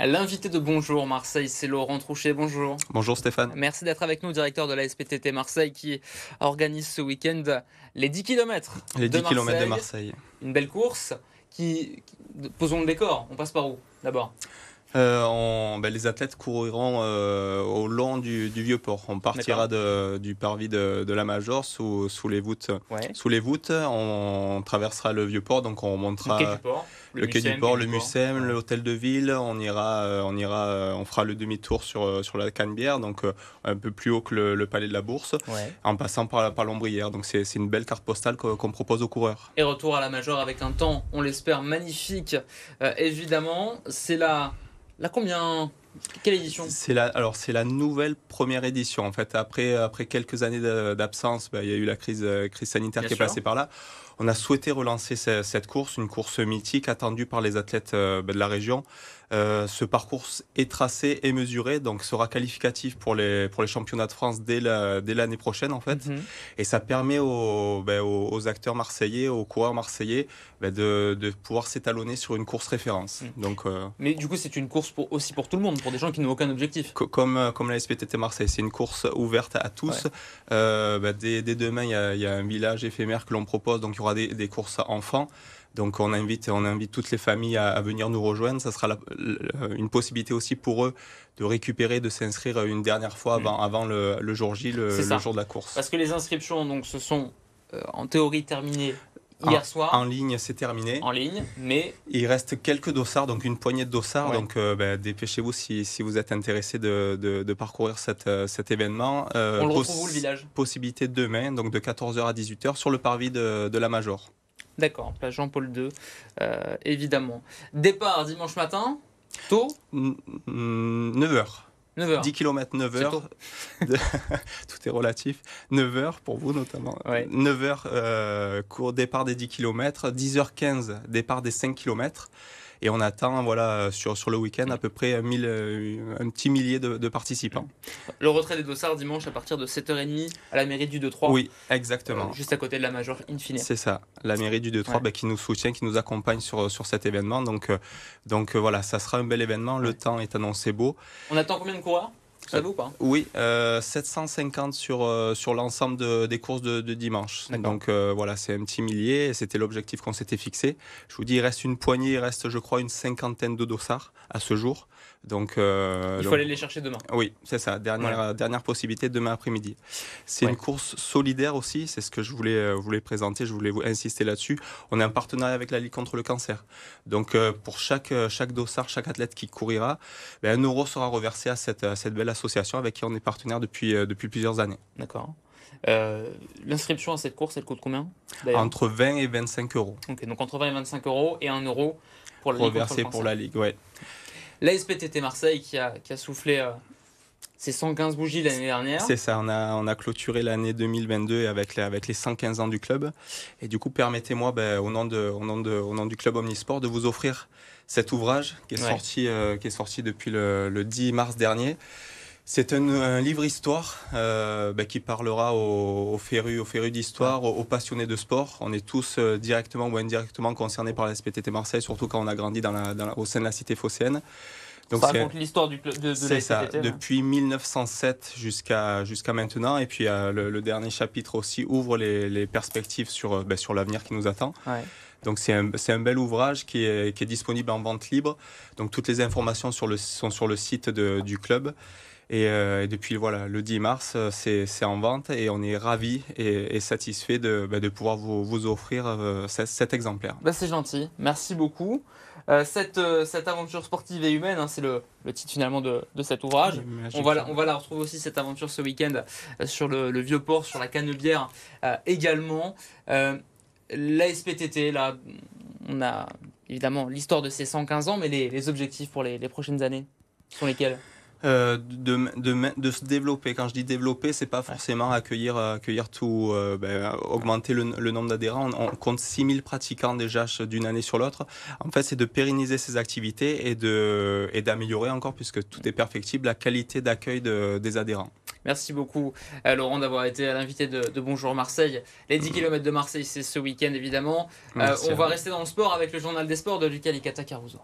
L'invité de Bonjour Marseille, c'est Laurent Trouchet. Bonjour. Bonjour Stéphane. Merci d'être avec nous, directeur de la SPTT Marseille, qui organise ce week-end les 10 km Les de 10 km de Marseille. Marseille. Une belle course Posons le décor, on passe par où d'abord? Les athlètes couriront au long du Vieux-Port. On partira du parvis de la Major sous les voûtes. Ouais. Sous les voûtes, on traversera le Vieux-Port, donc on Le quai montera du port, le quai du port, le Mucem, Ouais. l'hôtel de ville. On fera le demi-tour sur la Canebière, donc un peu plus haut que le palais de la Bourse, Ouais. en passant par l'Ombrière. Donc c'est une belle carte postale qu'on propose aux coureurs. Et retour à la Major avec un temps, on l'espère, magnifique. Évidemment, c'est la combien? Quelle édition? C'est la nouvelle première édition. En fait, après quelques années d'absence, il y a eu la crise sanitaire Bien qui est sûr. passée par là. On a souhaité relancer cette course, une course mythique attendue par les athlètes de la région. Ce parcours est tracé et mesuré, donc sera qualificatif pour les championnats de France dès l'année prochaine en fait. Mhm. Et ça permet aux acteurs marseillais, aux coureurs marseillais, de pouvoir s'étalonner sur une course référence. Donc Mais du coup, c'est une course aussi pour tout le monde, pour des gens qui n'ont aucun objectif. comme la SPTT Marseille, c'est une course ouverte à tous. Ouais. Dès demain, il y a un village éphémère que l'on propose, donc il y aura des courses enfants. Donc on invite toutes les familles à venir nous rejoindre. Ça sera une possibilité aussi pour eux de récupérer, de s'inscrire une dernière fois avant le jour J, le jour de la course. Parce que les inscriptions donc, se sont en théorie terminées hier soir. En ligne, c'est terminé. En ligne, mais Il reste quelques dossards, donc une poignée de dossards. Ouais. Donc dépêchez-vous si vous êtes intéressé de parcourir cet événement. on le retrouve où, le village? Possibilité demain, donc de 14h à 18h sur le parvis de la Major. D'accord, place Jean-Paul II, évidemment. Départ dimanche matin, tôt, 9h. 9h. 10 km, 9h. Tout est relatif. 9h pour vous notamment. Ouais. 9h, départ des 10 km. 10h15, départ des 5 km. Et on attend sur le week-end à peu près un petit millier de participants. Le retrait des dossards dimanche à partir de 7h30 à la mairie du 2-3. Oui, exactement. Juste à côté de la Major in fine. C'est ça, la mairie du 2-3 qui nous soutient, qui nous accompagne sur cet événement. Donc voilà, ça sera un bel événement. Le temps est annoncé beau. On attend combien de coureurs? Vous savez ou pas? Oui, 750 sur l'ensemble des courses de dimanche. Donc voilà, c'est un petit millier et c'était l'objectif qu'on s'était fixé. Je vous dis, il reste une poignée, il reste je crois une cinquantaine de dossards à ce jour. Donc, il faut aller les chercher demain. Oui, c'est ça, dernière possibilité demain après-midi. C'est une course solidaire aussi, c'est ce que je voulais présenter, je voulais vous insister là-dessus. On est en partenariat avec la Ligue contre le cancer. Donc pour chaque dossard, chaque athlète qui courira, 1 euro sera reversé à cette belle association avec qui on est partenaire depuis plusieurs années. D'accord. L'inscription à cette course, elle coûte combien d'ailleurs? Entre 20 et 25 euros. Ok, donc entre 20 et 25 euros et 1 euro pour la Ligue contre le cancer. Pour la Ligue, ouais. La SPTT Marseille qui a soufflé ses 115 bougies l'année dernière. C'est ça, on a clôturé l'année 2022 avec les 115 ans du club. Et du coup, permettez-moi, au nom du club Omnisport, de vous offrir cet ouvrage qui est sorti depuis le 10 mars dernier. C'est un livre histoire qui parlera aux férus d'histoire, aux passionnés de sport. On est tous directement ou indirectement concernés par la SPTT Marseille, surtout quand on a grandi au sein de la cité phocéenne. Donc ça raconte l'histoire de la SPTT. Ça, depuis 1907 jusqu'à maintenant. Et puis le dernier chapitre aussi ouvre les perspectives sur l'avenir qui nous attend. Ouais. Donc c'est un bel ouvrage qui est disponible en vente libre. Donc toutes les informations sont sur le site du club. Et depuis le 10 mars, c'est en vente et on est ravis et satisfaits de pouvoir vous offrir cet exemplaire. C'est gentil, merci beaucoup. Cette aventure sportive et humaine, c'est le titre finalement de cet ouvrage. On va la retrouver aussi, cette aventure, ce week-end sur le Vieux-Port, sur la Canebière également. La SPTT, là, on a évidemment l'histoire de ces 115 ans, mais les objectifs pour les prochaines années sont lesquels? De se développer. Quand je dis développer, c'est pas forcément accueillir tout, augmenter le nombre d'adhérents. On compte 6000 pratiquants déjà d'une année sur l'autre. En fait, c'est de pérenniser ces activités et d'améliorer encore, puisque tout est perfectible, la qualité d'accueil des adhérents. Merci beaucoup Laurent d'avoir été l'invité de Bonjour Marseille. Les 10 km de Marseille, c'est ce week-end évidemment. On va rester dans le sport avec le journal des sports de Lucas Licata Caruso.